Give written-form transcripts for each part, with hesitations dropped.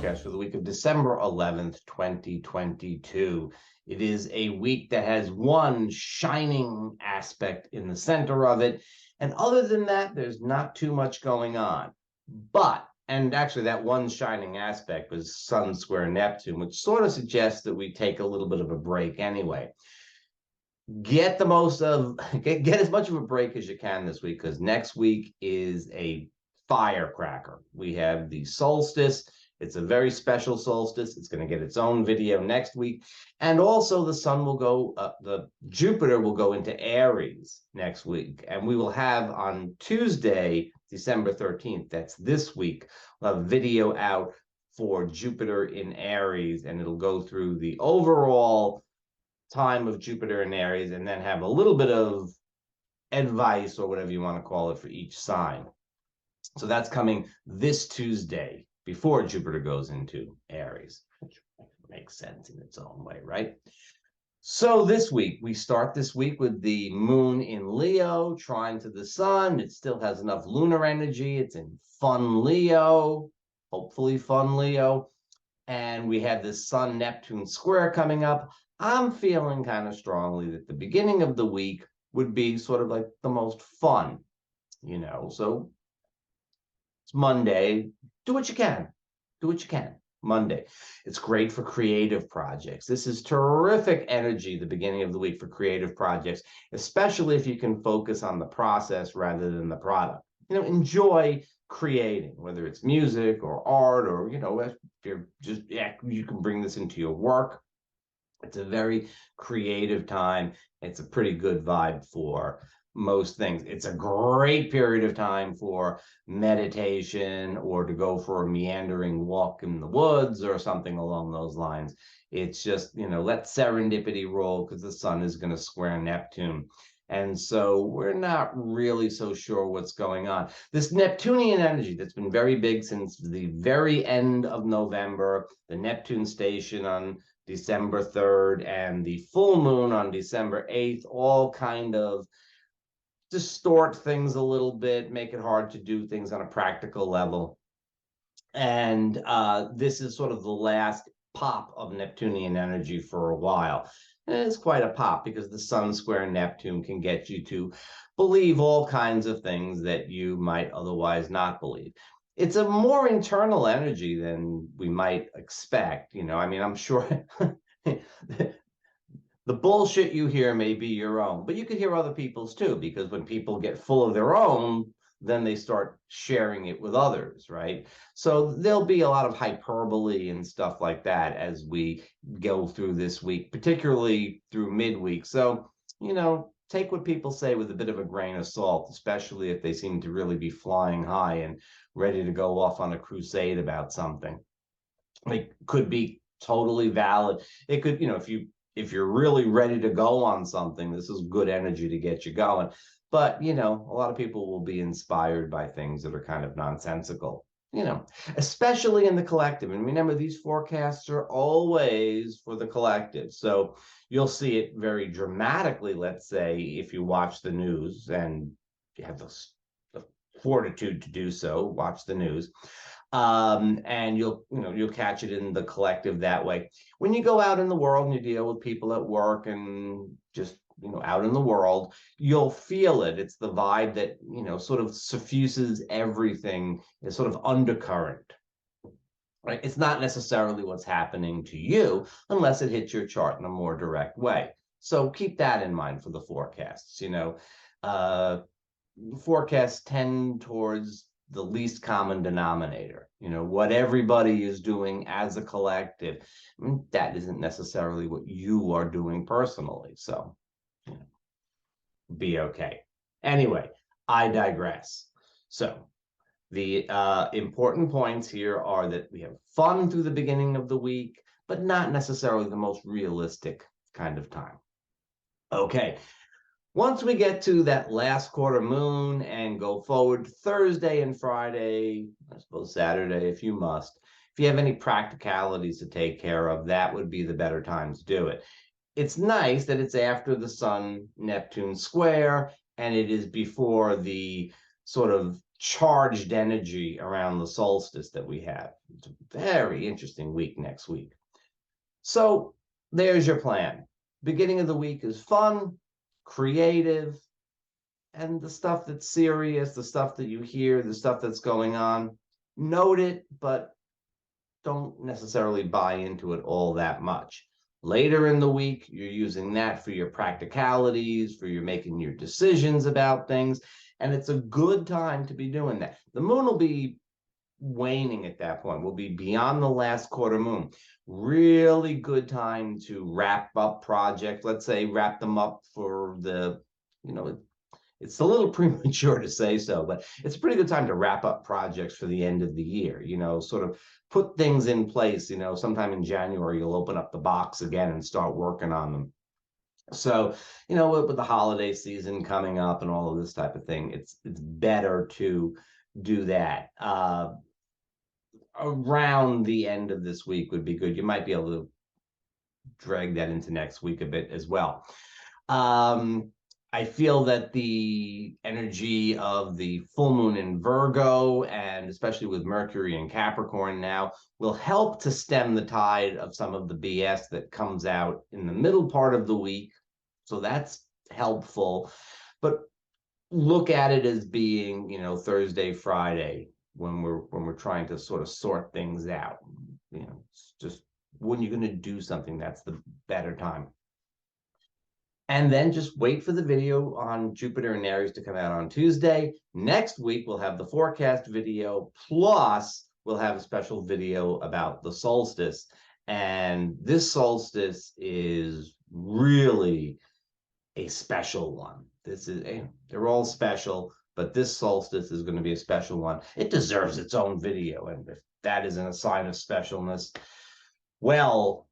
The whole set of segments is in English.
forecast for the week of December 11th, 2022. It is a week that has one shining aspect in the center of it. And other than that, there's not too much going on. But, and actually that one shining aspect was Sun square Neptune, which sort of suggests that we take a little bit of a break anyway. Get as much of a break as you can this week, because next week is a firecracker. We have the solstice. It's a very special solstice. It's going to get its own video next week. And also the sun will go, the Jupiter will go into Aries next week. And we will have on Tuesday, December 13th, that's this week, a video out for Jupiter in Aries, and it'll go through the overall time of Jupiter in Aries and then have a little bit of advice or whatever you want to call it for each sign. So that's coming this Tuesday before Jupiter goes into Aries, which makes sense in its own way, right? So this week, we start this week with the moon in Leo, trine to the sun. It still has enough lunar energy. It's in fun Leo, hopefully fun Leo. And we have this Sun-Neptune square coming up. I'm feeling kind of strongly that the beginning of the week would be sort of like the most fun, so it's Monday. Do what you can. Do what you can. Monday. It's great for creative projects. This is terrific energy, the beginning of the week for creative projects, especially if you can focus on the process rather than the product. Enjoy creating, whether it's music or art or, if you're just, you can bring this into your work. It's a very creative time. It's a pretty good vibe for most things. It's a great period of time for meditation or to go for a meandering walk in the woods or something along those lines. It's just, let serendipity roll because the sun is going to square Neptune. And so we're not really so sure what's going on. This Neptunian energy that's been very big since the very end of November, the Neptune station on December 3rd and the full moon on December 8th, all kind of distort things a little bit, make it hard to do things on a practical level. And this is sort of the last pop of Neptunian energy for a while. And it's quite a pop because the sun square Neptune can get you to believe all kinds of things that you might otherwise not believe. It's a more internal energy than we might expect. I'm sure the bullshit you hear may be your own, but you could hear other people's too, because when people get full of their own, then they start sharing it with others, right? So there'll be a lot of hyperbole and stuff like that as we go through this week, particularly through midweek. So, take what people say with a bit of a grain of salt, especially if they seem to really be flying high and ready to go off on a crusade about something. It could be totally valid. It could, if you're really ready to go on something, this is good energy to get you going. But, a lot of people will be inspired by things that are kind of nonsensical, especially in the collective. And remember, these forecasts are always for the collective. So you'll see it very dramatically, let's say, if you watch the news and you have the fortitude to do so, watch the news. And you'll catch it in the collective that way. When you go out in the world and you deal with people at work and just out in the world, you'll feel it. It's the vibe that sort of suffuses everything. It's sort of undercurrent, right? It's not necessarily what's happening to you unless it hits your chart in a more direct way. So keep that in mind for the forecasts. Forecasts tend towards the least common denominator, what everybody is doing as a collective. That isn't necessarily what you are doing personally. So be okay. Anyway, I digress. So the important points here are that we have fun through the beginning of the week, but not necessarily the most realistic kind of time. Okay. Once we get to that last quarter moon and go forward Thursday and Friday, I suppose Saturday if you must, if you have any practicalities to take care of, that would be the better time to do it. It's nice that it's after the Sun-Neptune square, and it is before the sort of charged energy around the solstice that we have. It's a very interesting week next week. So there's your plan. Beginning of the week is fun, creative, and the stuff that's serious, the stuff that you hear, the stuff that's going on, note it, but don't necessarily buy into it all that much. Later in the week, you're using that for your practicalities, for your making your decisions about things, and it's a good time to be doing that. The moon will be waning at that point. We'll be beyond the last quarter moon. Really good time to wrap up projects. Let's say wrap them up for the, it's a little premature to say so, but it's a pretty good time to wrap up projects for the end of the year, sort of put things in place. Sometime in January, you'll open up the box again and start working on them. So, with the holiday season coming up and all of this type of thing, it's better to do that. Around the end of this week would be good. You might be able to drag that into next week a bit as well. I feel that the energy of the full moon in Virgo, and especially with Mercury in Capricorn now, will help to stem the tide of some of the BS that comes out in the middle part of the week. So that's helpful. But look at it as being, Thursday, Friday, when we're trying to sort of sort things out. It's just when you're going to do something, that's the better time. And then just wait for the video on Jupiter and Aries to come out on Tuesday. Next week, we'll have the forecast video, plus we'll have a special video about the solstice. And this solstice is really a special one. They're all special, but this solstice is going to be a special one. It deserves its own video. And if that isn't a sign of specialness, well,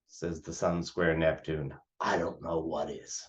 says the Sun square Neptune, I don't know what is.